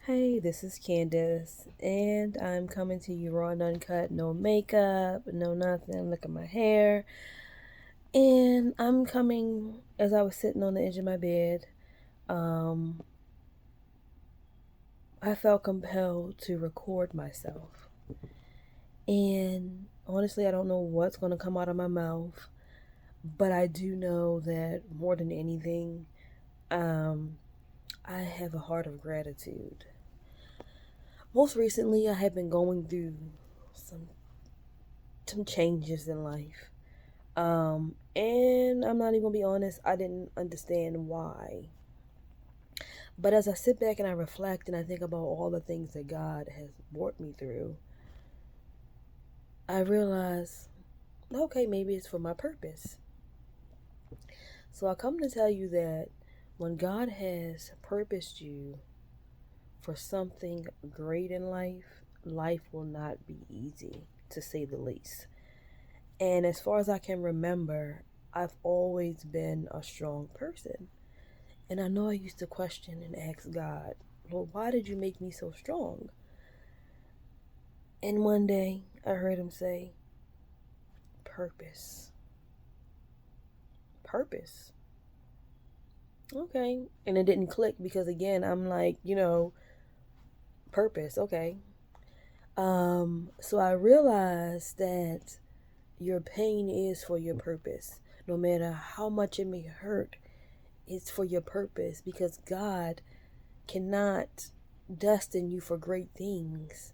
Hey, this is Candace, and I'm coming to you raw and uncut, no makeup, no nothing. Look at my hair. And I'm coming as I was sitting on the edge of my bed. Um, I felt compelled to record myself. And honestly, I don't know what's going to come out of my mouth, but I do know that more than anything, um, I have a heart of gratitude. Most recently, I have been going through some some changes in life. And I'm not even gonna be honest, I didn't understand why. But as I sit back and I reflect and I think about all the things that God has brought me through, I realize, okay, maybe it's for my purpose. So I come to tell you that when God has purposed you for something great in life, life will not be easy, to say the least. And as far as I can remember, I've always been a strong person. And I know I used to question and ask God, Lord, why did you make me so strong? And one day I heard him say, purpose. Purpose. Okay. And it didn't click because, again, I'm like, purpose. Okay. So I realized that your pain is for your purpose. No matter how much it may hurt, it's for your purpose because God cannot destine you for great things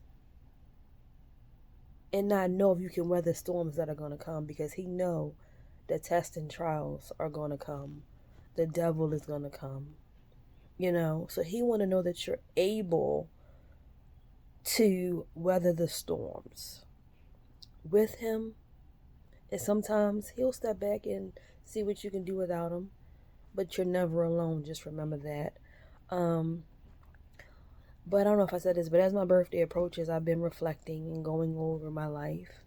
and not know if you can weather storms that are going to come because he know that tests and trials are going to come. The devil is going to come. So he want to know that you're able to weather the storms with him. And sometimes he'll step back and see what you can do without him, but you're never alone. Just remember that. Um, but I don't know if I said this, but as my birthday approaches, I've been reflecting and going over my life.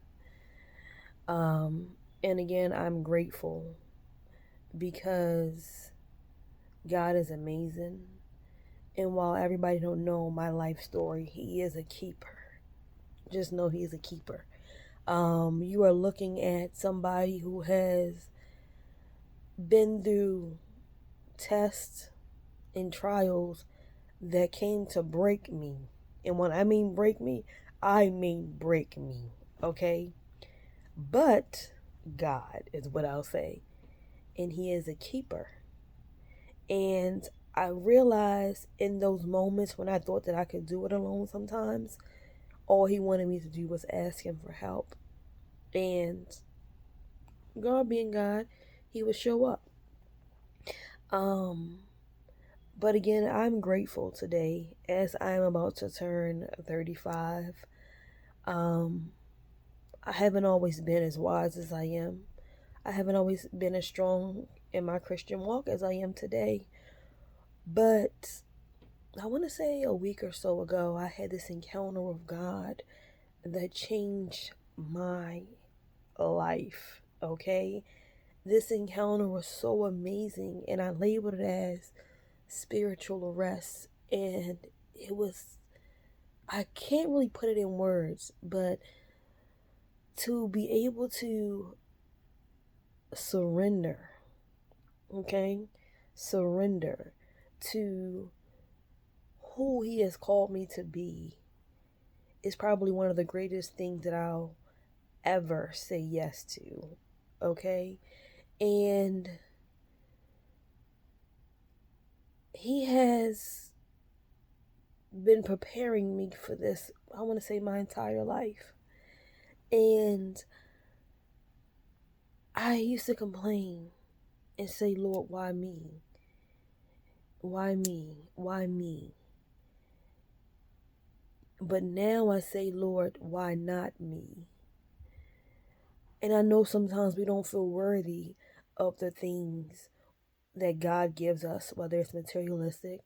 Um, and again, I'm grateful because God is amazing. And while everybody don't know my life story, he is a keeper. Just know he is a keeper. You are looking at somebody who has been through tests and trials that came to break me. And when I mean break me, I mean break me. Okay? But God is what I'll say. And he is a keeper. And I realized in those moments when I thought that I could do it alone sometimes, all he wanted me to do was ask him for help. And God being God, he would show up. Um, but again, I'm grateful today as I'm about to turn 35. Um, I haven't always been as wise as I am. I haven't always been as strong in my Christian walk as I am today. But I want to say a week or so ago, I had this encounter with God that changed my life. Okay? This encounter was so amazing, and I labeled it as spiritual arrest. And it was, I can't really put it in words, but to be able to surrender, okay? Surrender to who he has called me to be is probably one of the greatest things that I'll ever say yes to, okay? And he has been preparing me for this, I want to say, my entire life. And I used to complain and say, Lord, why me? Why me? Why me? But now I say, Lord, why not me? And I know sometimes we don't feel worthy of the things that God gives us, whether it's materialistic,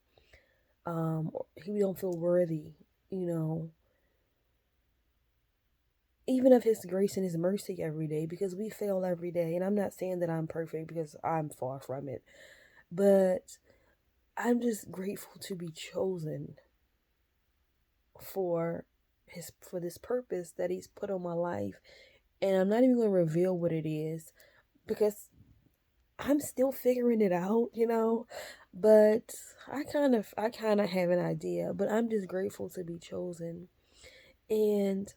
or we don't feel worthy, you know, even of his grace and his mercy every day, because we fail every day. And I'm not saying that I'm perfect because I'm far from it, but I'm just grateful to be chosen for this purpose that he's put on my life. And I'm not even going to reveal what it is because I'm still figuring it out, but I kind of have an idea, but I'm just grateful to be chosen. And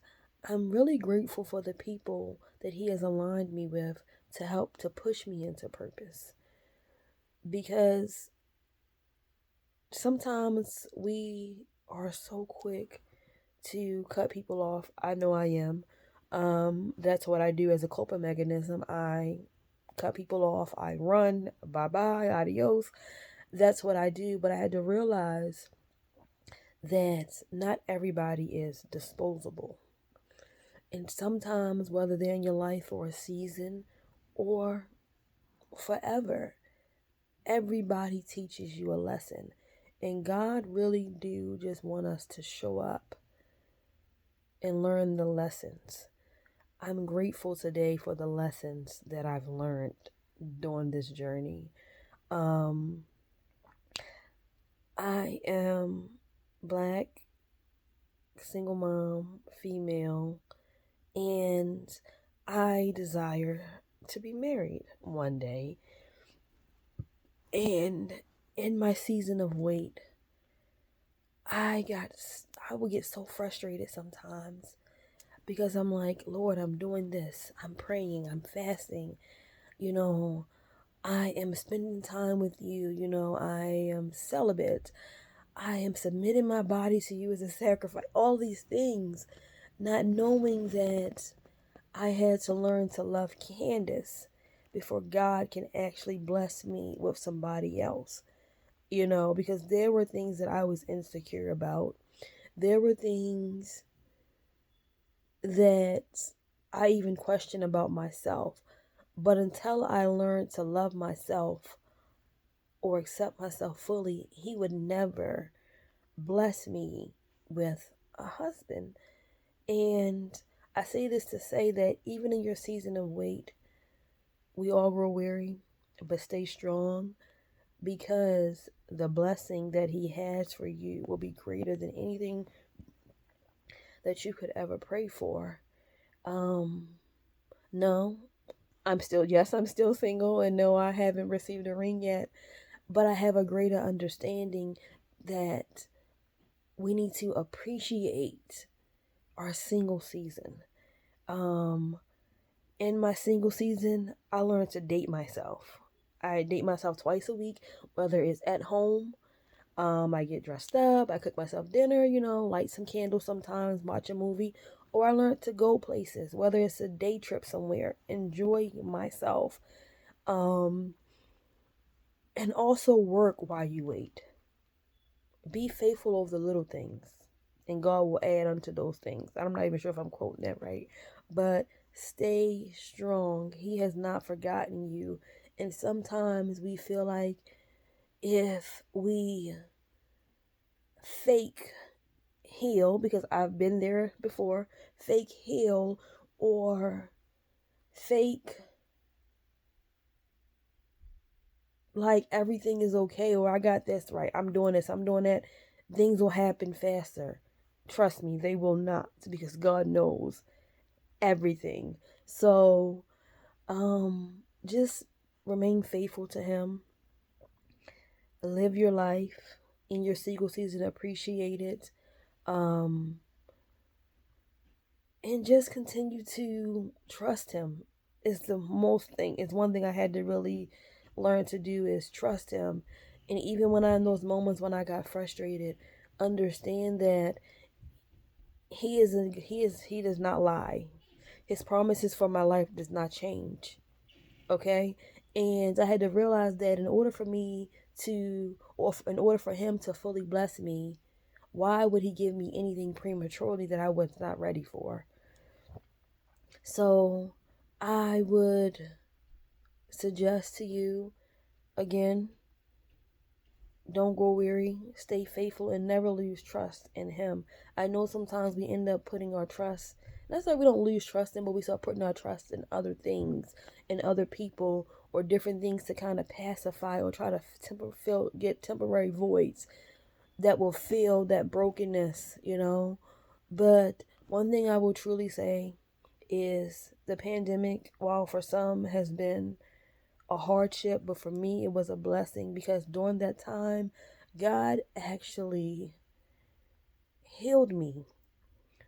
I'm really grateful for the people that he has aligned me with to help to push me into purpose. Because sometimes we are so quick to cut people off. I know I am. That's what I do as a coping mechanism. I cut people off. I run. Bye bye. Adios. That's what I do. But I had to realize that not everybody is disposable. And sometimes, whether they're in your life for a season or forever, everybody teaches you a lesson. And God really do just want us to show up and learn the lessons. I'm grateful today for the lessons that I've learned during this journey. Um, I am Black, single mom, female, and I desire to be married one day. And in my season of wait, I would get so frustrated sometimes because I'm like, Lord, I'm doing this. I'm praying, I'm fasting, you know, I am spending time with you, I am celibate. I am submitting my body to you as a sacrifice. All these things, not knowing that I had to learn to love Candace before God can actually bless me with somebody else. Because there were things that I was insecure about. There were things that I even questioned about myself. But until I learned to love myself or accept myself fully, he would never bless me with a husband. And I say this to say that even in your season of wait, we all grow weary, but stay strong because the blessing that he has for you will be greater than anything that you could ever pray for. Um, no, I'm still single, and no, I haven't received a ring yet, but I have a greater understanding that we need to appreciate our single season. Um, in my single season, I learned to date myself. I date myself twice a week, whether it's at home. I get dressed up, I cook myself dinner, light some candles sometimes, watch a movie, or I learned to go places, whether it's a day trip somewhere, enjoy myself, um, and also work while you wait. Be faithful of the little things, and God will add unto those things. I'm not even sure if I'm quoting that right, but stay strong. He has not forgotten you. And sometimes we feel like if we fake heal, because I've been there before, fake heal or fake like everything is okay, or I got this right, I'm doing this, I'm doing that, things will happen faster. Trust me, they will not, because God knows everything. So, just remain faithful to him. Live your life in your single season, appreciate it. Um, and just continue to trust him. It's one thing I had to really learn to do is trust him. And even when I in those moments when I got frustrated, understand that he does not lie. His promises for my life does not change. Okay? And I had to realize that in order for me in order for him to fully bless me, why would he give me anything prematurely that I was not ready for? So I would suggest to you again, don't grow weary, stay faithful, and never lose trust in him. I know sometimes we end up putting our trust, that's why we don't lose trust in, but we start putting our trust in other things, in other people, or different things to kind of pacify or try to get temporary voids. that will feel that brokenness, But one thing I will truly say is the pandemic, while for some has been a hardship, but for me it was a blessing, because during that time, God actually healed me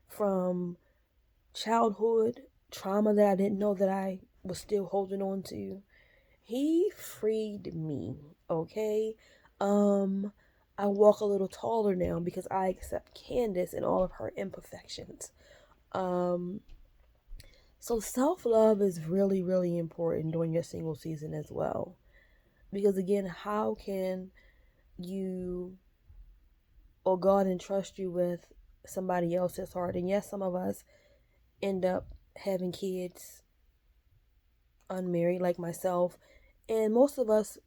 from childhood trauma that I didn't know that I was still holding on to. He freed me, okay? I walk a little taller now because I accept Candace and all of her imperfections. Um, so self-love is really, really important during your single season as well. Because again, how can you or God entrust you with somebody else's heart? And yes, some of us end up having kids unmarried, like myself, and most of us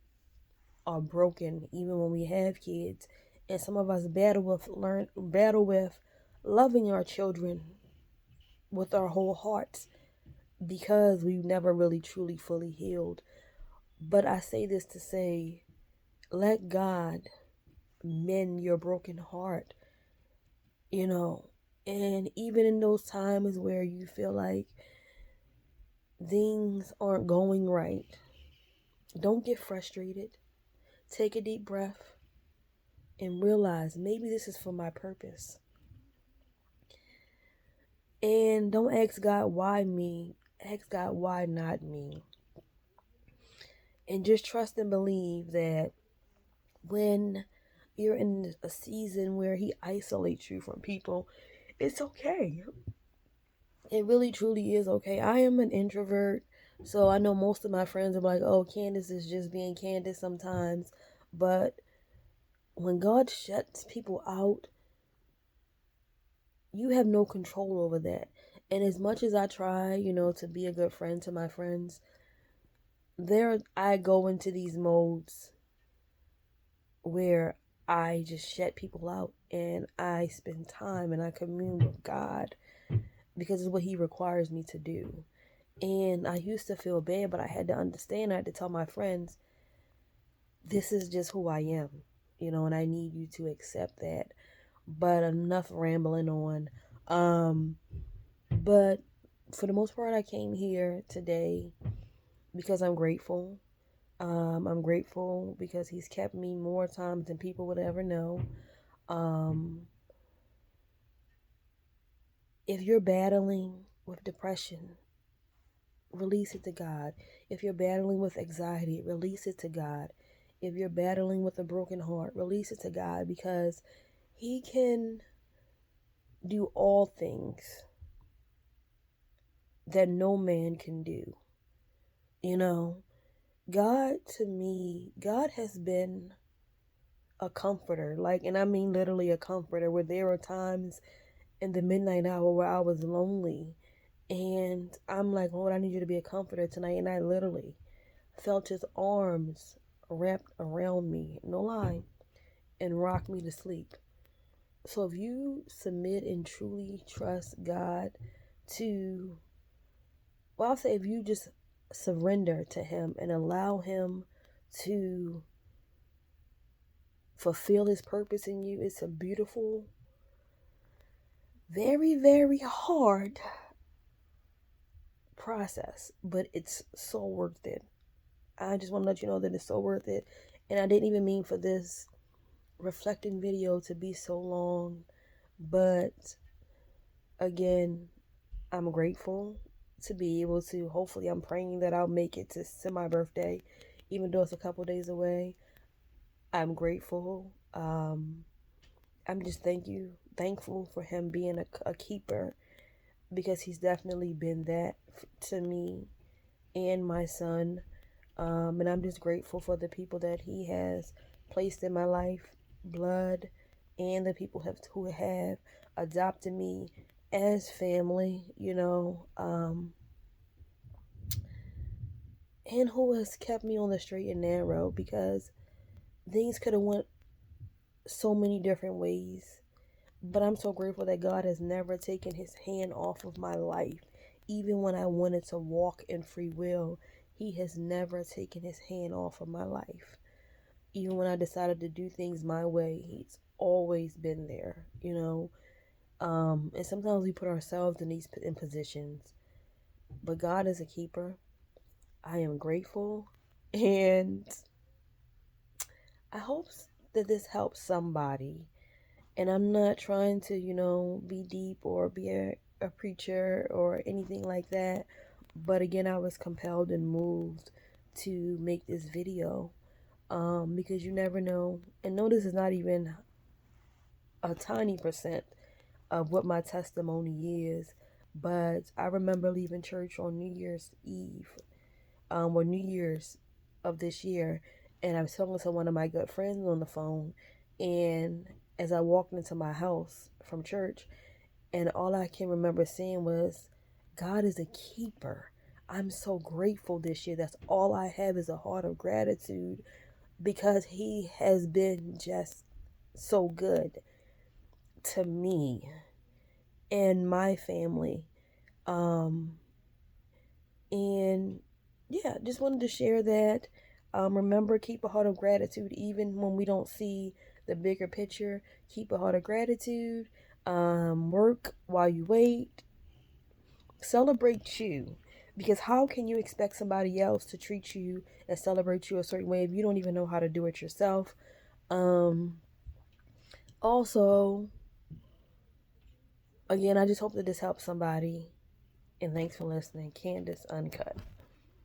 are broken even when we have kids. And some of us battle with loving our children with our whole hearts because we've never really truly fully healed. But I say this to say, let God mend your broken heart, you know. And even in those times where you feel like things aren't going right, don't get frustrated. Take a deep breath and realize maybe this is for my purpose. And don't ask God, why me? Ask God, why not me? And just trust and believe that when you're in a season where He isolates you from people, it's okay. It really truly is okay. I am an introvert, so I know most of my friends are like, oh, Candace is just being Candace sometimes. But when God shuts people out, you have no control over that. And as much as I try, to be a good friend to my friends, there I go into these modes where I just shut people out and I spend time and I commune with God because it's what He requires me to do. And I used to feel bad, but I had to understand, I had to tell my friends, this is just who I am, and I need you to accept that. But enough rambling on. But for the most part, I came here today because I'm grateful. I'm grateful because He's kept me more times than people would ever know. If you're battling with depression, release it to God. If you're battling with anxiety, release it to God. If you're battling with a broken heart, release it to God, because He can do all things that no man can do. God, to me, God has been a comforter, and I mean literally a comforter, where there are times in the midnight hour where I was lonely and I'm like, Lord, I need you to be a comforter tonight. And I literally felt His arms wrapped around me, no lie, and rock me to sleep. So if you submit and truly trust God to, well, I'll say if you just surrender to Him and allow Him to fulfill His purpose in you, it's a beautiful, very, very hard process, but it's so worth it. I just want to let you know that it's so worth it. And I didn't even mean for this reflecting video to be so long, but again, I'm grateful to be able to, hopefully I'm praying that I'll make it to my birthday, even though it's a couple days away. I'm grateful. I'm just thankful for Him being a keeper, because He's definitely been that to me and my son. And I'm just grateful for the people that He has placed in my life, blood, and the people who have adopted me as family, and who has kept me on the straight and narrow, because things could have went so many different ways. But I'm so grateful that God has never taken His hand off of my life. Even when I wanted to walk in free will, He has never taken His hand off of my life. Even when I decided to do things my way, He's always been there, you know. And sometimes we put ourselves in these positions, but God is a keeper. I am grateful, and I hope that this helps somebody. And I'm not trying to, be deep or be a preacher or anything like that. But again, I was compelled and moved to make this video, because you never know. And no, this is not even a tiny percent of what my testimony is. But I remember leaving church on New Year's Eve, or New Year's of this year, and I was talking to one of my good friends on the phone, and as I walked into my house from church, and all I can remember seeing was, God is a keeper. I'm so grateful this year. That's all I have is a heart of gratitude, because He has been just so good to me and my family. Um, and yeah, just wanted to share that. Remember, keep a heart of gratitude even when we don't see the bigger picture. Keep a heart of gratitude. Work while you wait. Celebrate you. Because how can you expect somebody else to treat you and celebrate you a certain way if you don't even know how to do it yourself? Um, Also, again, I just hope that this helps somebody. And thanks for listening. Candace Uncut.